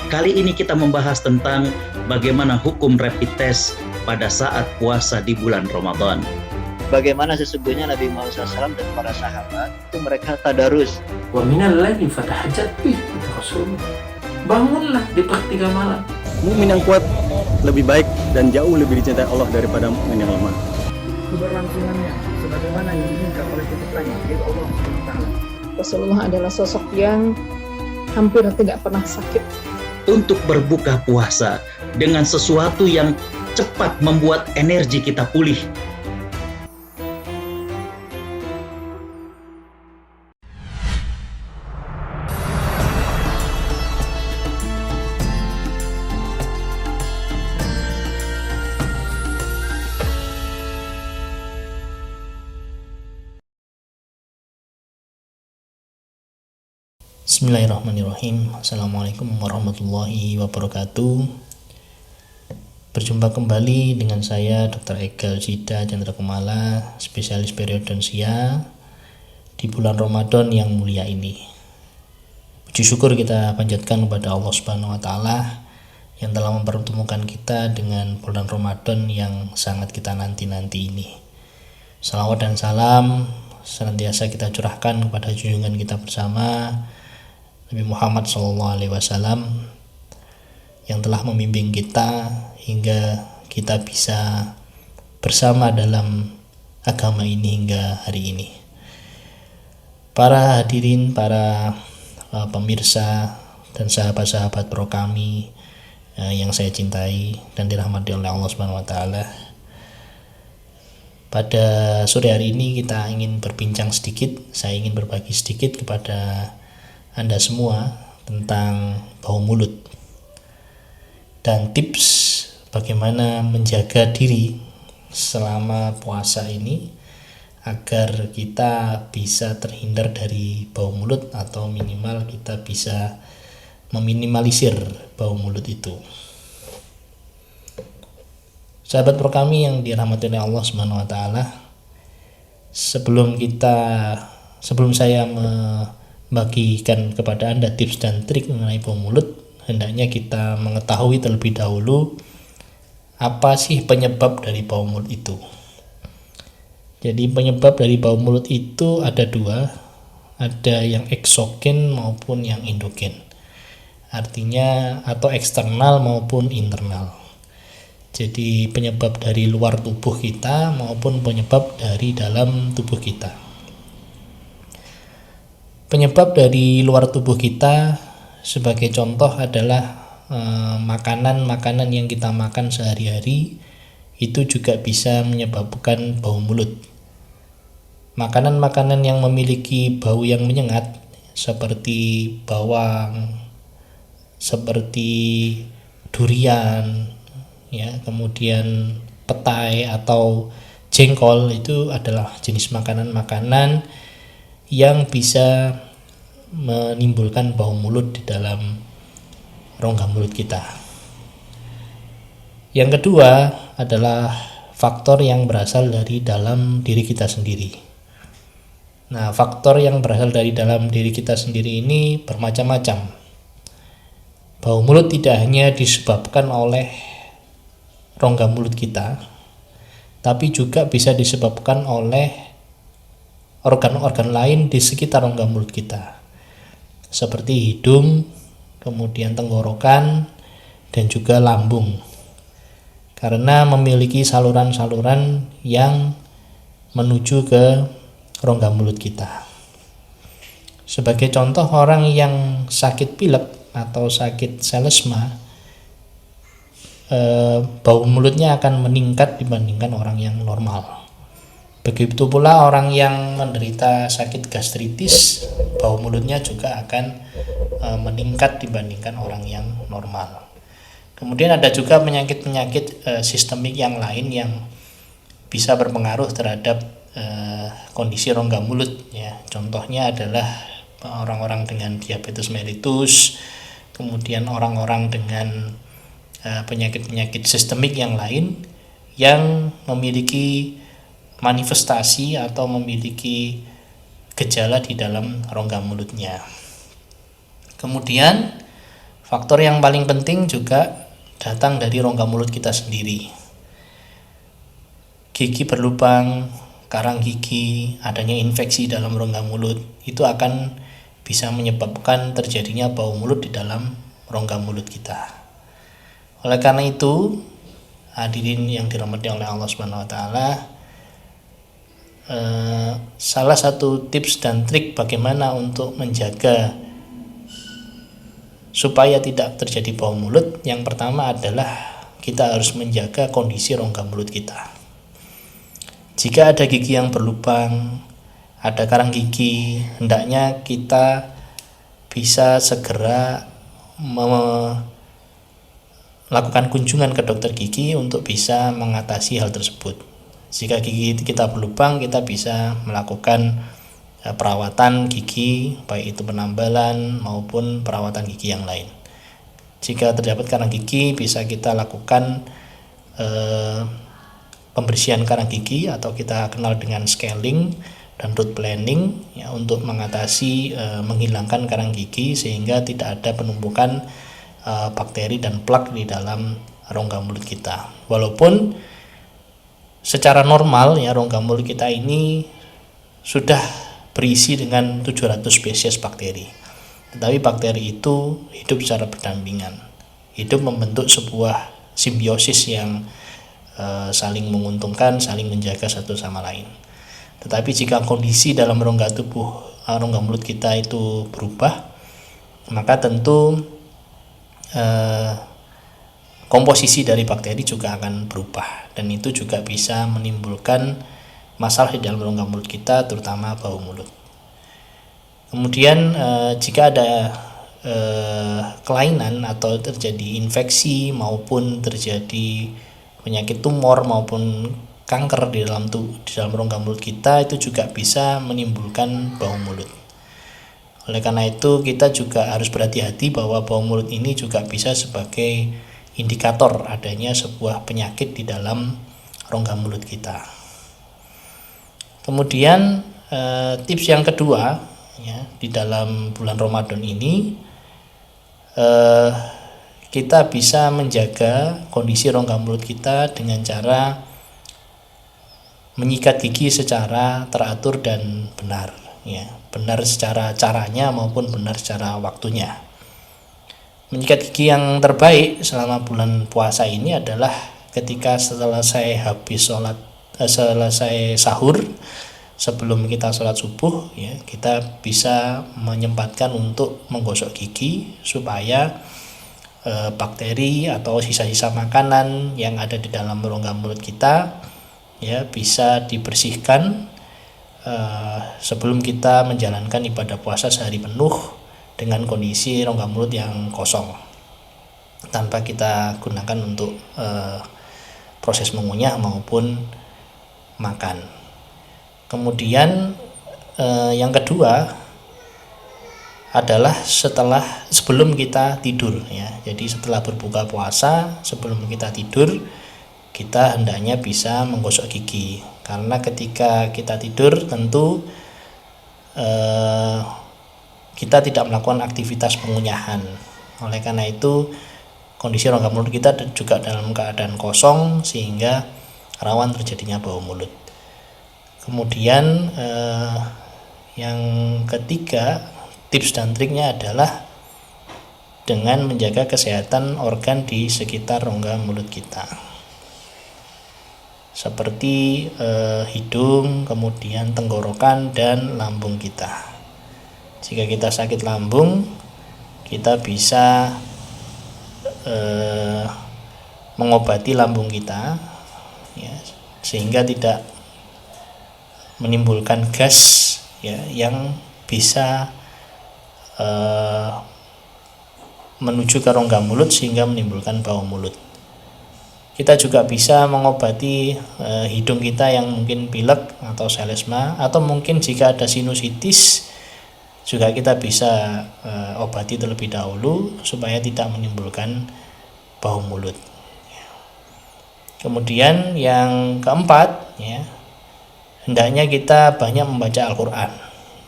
Kali ini kita membahas tentang bagaimana hukum rapid test pada saat puasa di bulan Ramadan. Bagaimana sesungguhnya Nabi Muhammad SAW dan para sahabat itu mereka tadarus. Wa minal laili fatahajjat bih, Rasul. Bangunlah di sepertiga malam. Mukmin yang kuat lebih baik dan jauh lebih dicintai Allah daripada mukmin yang lemah. Keberlangsungannya sebagaimana yang diinginkan oleh ciptaannya, yaitu Allah SWT. Rasulullah adalah sosok yang hampir tidak pernah sakit. Untuk berbuka puasa dengan sesuatu yang cepat membuat energi kita pulih. Bismillahirrahmanirrahim. Assalamualaikum warahmatullahi wabarakatuh. Berjumpa kembali dengan saya Dr. Egal Zida Chandra Kumala, spesialis periodonsia di bulan Ramadan yang mulia ini. Puji syukur kita panjatkan kepada Allah Subhanahu wa taala yang telah mempertemukan kita dengan bulan Ramadan yang sangat kita nanti-nanti ini. Salawat dan salam senantiasa kita curahkan kepada junjungan kita bersama Nabi Muhammad SAW yang telah membimbing kita hingga kita bisa bersama dalam agama ini hingga hari ini. Para hadirin, para pemirsa dan sahabat-sahabat pro kami yang saya cintai dan dirahmati oleh Allah Subhanahu wa taala. Pada sore hari ini kita ingin berbincang sedikit, saya ingin berbagi sedikit kepada Anda semua tentang bau mulut dan tips bagaimana menjaga diri selama puasa ini agar kita bisa terhindar dari bau mulut atau minimal kita bisa meminimalisir bau mulut itu. Sahabat pro kami yang dirahmati oleh Allah Subhanahu wa taala, sebelum saya membagikan kepada Anda tips dan trik mengenai bau mulut, hendaknya kita mengetahui terlebih dahulu apa sih penyebab dari bau mulut itu. Jadi penyebab dari bau mulut itu ada dua, ada yang eksogen maupun yang endogen. Artinya atau eksternal maupun internal. Jadi penyebab dari luar tubuh kita maupun penyebab dari dalam tubuh kita. Penyebab dari luar tubuh kita sebagai contoh adalah makanan-makanan yang kita makan sehari-hari itu juga bisa menyebabkan bau mulut. Makanan-makanan yang memiliki bau yang menyengat seperti bawang, seperti durian, ya, kemudian petai atau jengkol itu adalah jenis makanan-makanan yang bisa menimbulkan bau mulut di dalam rongga mulut kita. Yang kedua adalah faktor yang berasal dari dalam diri kita sendiri. Nah, faktor yang berasal dari dalam diri kita sendiri ini bermacam-macam. Bau mulut tidak hanya disebabkan oleh rongga mulut kita, tapi juga bisa disebabkan oleh organ-organ lain di sekitar rongga mulut kita, seperti hidung, kemudian tenggorokan, dan juga lambung, karena memiliki saluran-saluran yang menuju ke rongga mulut kita. Sebagai contoh, orang yang sakit pilek atau sakit selesma, bau mulutnya akan meningkat dibandingkan orang yang normal. Begitu pula orang yang menderita sakit gastritis, bau mulutnya juga akan meningkat dibandingkan orang yang normal. Kemudian ada juga penyakit-penyakit sistemik yang lain yang bisa berpengaruh terhadap kondisi rongga mulut, ya. Contohnya adalah orang-orang dengan diabetes mellitus, kemudian orang-orang dengan penyakit-penyakit sistemik yang lain yang memiliki manifestasi atau memiliki gejala di dalam rongga mulutnya. Kemudian Faktor yang paling penting juga datang dari rongga mulut kita sendiri. Gigi berlubang, karang gigi, adanya infeksi dalam rongga mulut itu akan bisa menyebabkan terjadinya bau mulut di dalam rongga mulut kita. Oleh karena itu, hadirin yang dirahmati oleh Allah Subhanahu wa taala, salah satu tips dan trik bagaimana untuk menjaga supaya tidak terjadi bau mulut, yang pertama adalah kita harus menjaga kondisi rongga mulut kita. Jika ada gigi yang berlubang, ada karang gigi, hendaknya kita bisa segera melakukan kunjungan ke dokter gigi untuk bisa mengatasi hal tersebut. Jika gigi kita berlubang, kita bisa melakukan perawatan gigi, baik itu penambalan maupun perawatan gigi yang lain. Jika terdapat karang gigi, bisa kita lakukan pembersihan karang gigi atau kita kenal dengan scaling dan root planing ya, untuk mengatasi menghilangkan karang gigi sehingga tidak ada penumpukan bakteri dan plak di dalam rongga mulut kita. Walaupun secara normal ya rongga mulut kita ini sudah berisi dengan 700 spesies bakteri. Tetapi bakteri itu hidup secara berdampingan. Hidup membentuk sebuah simbiosis yang saling menguntungkan, saling menjaga satu sama lain. Tetapi jika kondisi dalam rongga mulut kita itu berubah, maka tentu komposisi dari bakteri juga akan berubah, dan itu juga bisa menimbulkan masalah di dalam rongga mulut kita, terutama bau mulut. Kemudian jika ada kelainan atau terjadi infeksi maupun terjadi penyakit tumor maupun kanker di dalam rongga mulut kita, itu juga bisa menimbulkan bau mulut. Oleh karena itu kita juga harus berhati-hati bahwa bau mulut ini juga bisa sebagai indikator adanya sebuah penyakit di dalam rongga mulut kita. Kemudian tips yang kedua ya, di dalam bulan Ramadan ini kita bisa menjaga kondisi rongga mulut kita dengan cara menyikat gigi secara teratur dan benar ya, benar secara caranya maupun benar secara waktunya. Menyikat gigi yang terbaik selama bulan puasa ini adalah ketika selesai sahur, sebelum kita sholat subuh ya, kita bisa menyempatkan untuk menggosok gigi supaya bakteri atau sisa-sisa makanan yang ada di dalam rongga mulut kita ya bisa dibersihkan sebelum kita menjalankan ibadah puasa sehari penuh dengan kondisi rongga mulut yang kosong, tanpa kita gunakan untuk proses mengunyah maupun makan. Kemudian yang kedua adalah sebelum kita tidur ya. Jadi setelah berbuka puasa, sebelum kita tidur, kita hendaknya bisa menggosok gigi, karena ketika kita tidur tentu kita tidak melakukan aktivitas pengunyahan. Oleh karena itu kondisi rongga mulut kita juga dalam keadaan kosong sehingga rawan terjadinya bau mulut. Kemudian yang ketiga, tips dan triknya adalah dengan menjaga kesehatan organ di sekitar rongga mulut kita, seperti hidung, kemudian tenggorokan dan lambung kita. Jika kita sakit lambung, kita bisa mengobati lambung kita ya, sehingga tidak menimbulkan gas ya, yang bisa menuju ke rongga mulut sehingga menimbulkan bau mulut. Kita juga bisa mengobati hidung kita yang mungkin pilek atau selesma, atau mungkin jika ada sinusitis juga kita bisa obati terlebih dahulu supaya tidak menimbulkan bau mulut. Kemudian yang keempat ya, hendaknya kita banyak membaca Al-Quran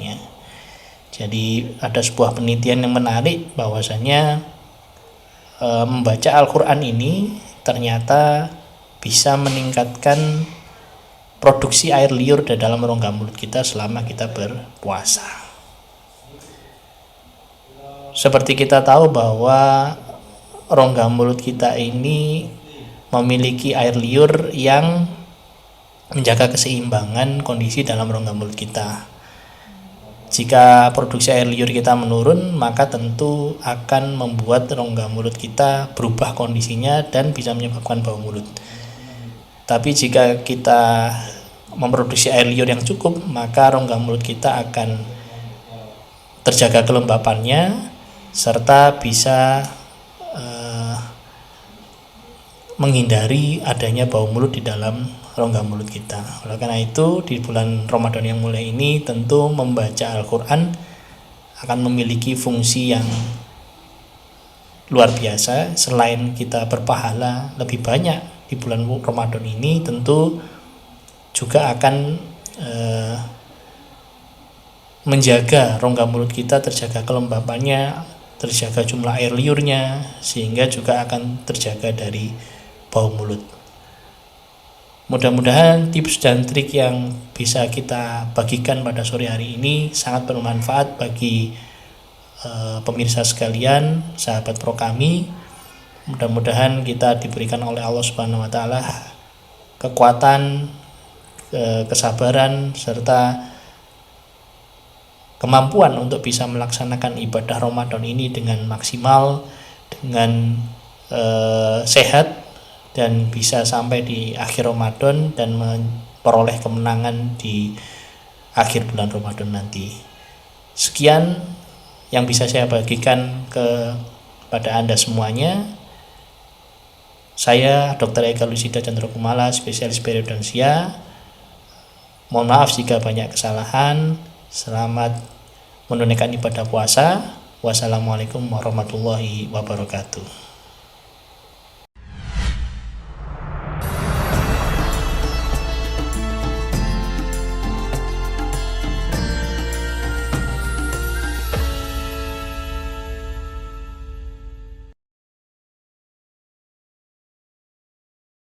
ya. Jadi ada sebuah penelitian yang menarik bahwasanya membaca Al-Quran ini ternyata bisa meningkatkan produksi air liur di dalam rongga mulut kita selama kita berpuasa. Seperti kita tahu bahwa rongga mulut kita ini memiliki air liur yang menjaga keseimbangan kondisi dalam rongga mulut kita. Jika produksi air liur kita menurun, maka tentu akan membuat rongga mulut kita berubah kondisinya dan bisa menyebabkan bau mulut. Tapi jika kita memproduksi air liur yang cukup, maka rongga mulut kita akan terjaga kelembapannya serta bisa menghindari adanya bau mulut di dalam rongga mulut kita. Oleh karena itu, di bulan Ramadan yang mulai ini tentu membaca Al-Quran akan memiliki fungsi yang luar biasa. Selain kita berpahala lebih banyak di bulan Ramadan ini, tentu juga akan menjaga rongga mulut kita terjaga kelembapannya, terjaga jumlah air liurnya, sehingga juga akan terjaga dari bau mulut. Mudah-mudahan tips dan trik yang bisa kita bagikan pada sore hari ini sangat bermanfaat bagi pemirsa sekalian, sahabat pro kami. Mudah-mudahan kita diberikan oleh Allah Subhanahu wa taala kekuatan, kesabaran serta kemampuan untuk bisa melaksanakan ibadah Ramadan ini dengan maksimal, dengan sehat, dan bisa sampai di akhir Ramadan dan memperoleh kemenangan di akhir bulan Ramadan nanti. Sekian yang bisa saya bagikan kepada Anda semuanya. Saya Dr. Eka Lusida Chandra Kumala, spesialis periodonsia. Mohon maaf jika banyak kesalahan. Selamat menunaikan ibadah puasa. Wassalamualaikum warahmatullahi wabarakatuh.